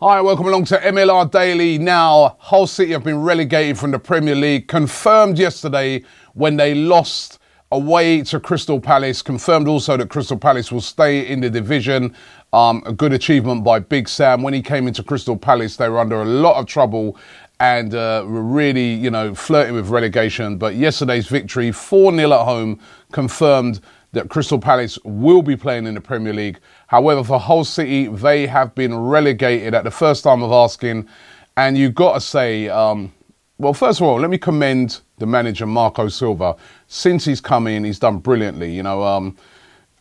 Hi, welcome along to MLR Daily. Now, Hull City have been relegated from the Premier League. Confirmed yesterday when they lost away to Crystal Palace. Confirmed also that Crystal Palace will stay in the division. A good achievement by Big Sam. When he came into Crystal Palace, they were under a lot of trouble and were really, flirting with relegation. But yesterday's victory, 4-0 at home, confirmed that Crystal Palace will be playing in the Premier League. However, for Hull City, they have been relegated at the first time of asking. And you've got to say, well, first of all, let me commend the manager, Marco Silva. Since he's come in, he's done brilliantly.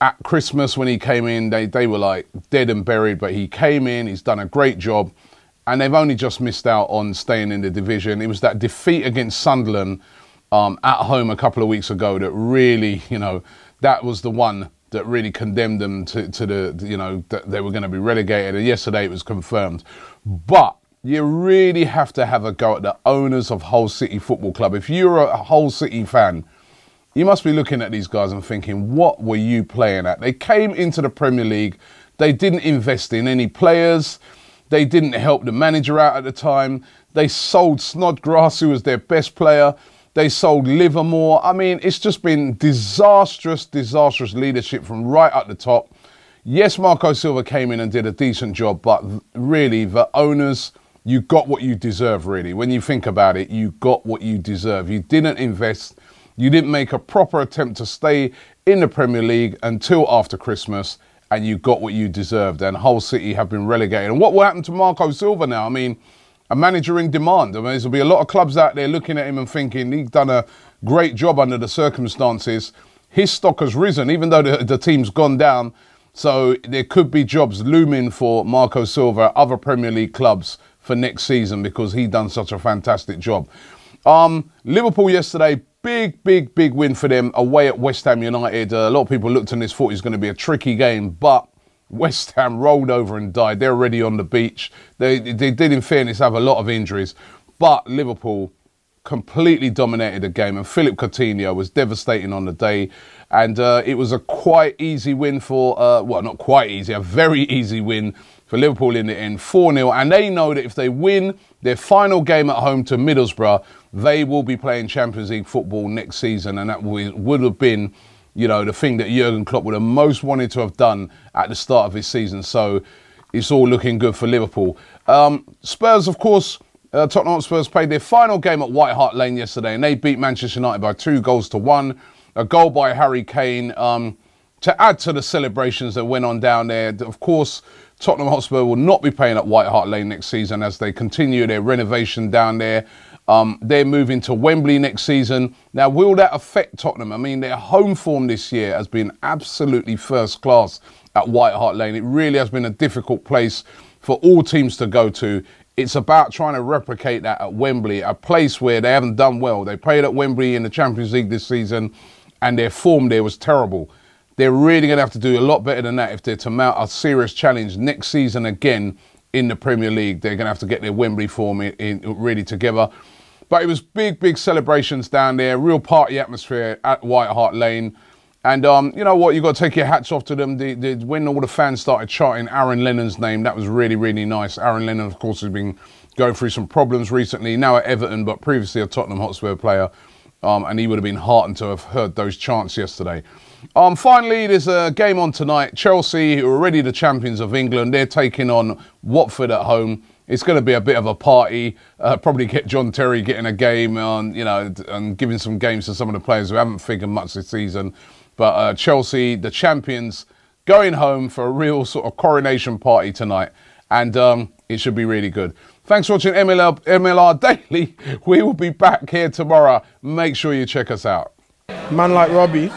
At Christmas when he came in, they were like dead and buried, but he came in, he's done a great job. And they've only just missed out on staying in the division. It was that defeat against Sunderland at home a couple of weeks ago that really, that was the one that really condemned them to that they were going to be relegated. And yesterday it was confirmed. But you really have to have a go at the owners of Hull City Football Club. If you're a Hull City fan, you must be looking at these guys and thinking, what were you playing at? They came into the Premier League. They didn't invest in any players. They didn't help the manager out at the time. They sold Snodgrass, who was their best player. They sold Livermore. I mean, it's just been disastrous leadership from right at the top. Yes, Marco Silva came in and did a decent job, but really, the owners, you got what you deserve, really. When you think about it, you got what you deserve. You didn't invest. You didn't make a proper attempt to stay in the Premier League until after Christmas, and you got what you deserved. And Hull City have been relegated. And what will happen to Marco Silva now? I mean, a manager in demand. I mean, there'll be a lot of clubs out there looking at him and thinking he's done a great job under the circumstances. His stock has risen, even though the team's gone down. So there could be jobs looming for Marco Silva, other Premier League clubs for next season because he done such a fantastic job. Liverpool yesterday, big win for them away at West Ham United. A lot of people looked on this, thought it was going to be a tricky game, but West Ham rolled over and died. They're already on the beach. They did, in fairness, have a lot of injuries. But Liverpool completely dominated the game. And Philippe Coutinho was devastating on the day. And it was a quite easy win for, well, not quite easy, a very easy win for Liverpool in the end, 4-0. And they know that if they win their final game at home to Middlesbrough, they will be playing Champions League football next season. And that would have been, the thing that Jurgen Klopp would have most wanted to have done at the start of his season. So it's all looking good for Liverpool. Spurs, of course, Tottenham Spurs played their final game at White Hart Lane yesterday, and they beat Manchester United by 2-1. A goal by Harry Kane to add to the celebrations that went on down there. Of course, Tottenham Hotspur will not be playing at White Hart Lane next season as they continue their renovation down there. They're moving to Wembley next season. Now, will that affect Tottenham? I mean, their home form this year has been absolutely first class at White Hart Lane. It really has been a difficult place for all teams to go to. It's about trying to replicate that at Wembley, a place where they haven't done well. They played at Wembley in the Champions League this season, and their form there was terrible. They're really going to have to do a lot better than that if they're to mount a serious challenge next season again in the Premier League. They're going to have to get their Wembley form really together. But it was big celebrations down there, real party atmosphere at White Hart Lane. And you know what, you've got to take your hats off to them. When all the fans started chanting Aaron Lennon's name, that was really nice. Aaron Lennon, of course, has been going through some problems recently, now at Everton, but previously a Tottenham Hotspur player. And he would have been heartened to have heard those chants yesterday. Finally, there's a game on tonight. Chelsea, who are already the champions of England, they're taking on Watford at home. It's going to be a bit of a party. Probably get John Terry getting a game on, and giving some games to some of the players who haven't figured much this season. But Chelsea, the champions, going home for a real sort of coronation party tonight. And it should be really good. Thanks for watching MLR Daily. We will be back here tomorrow. Make sure you check us out. Man like Robbie.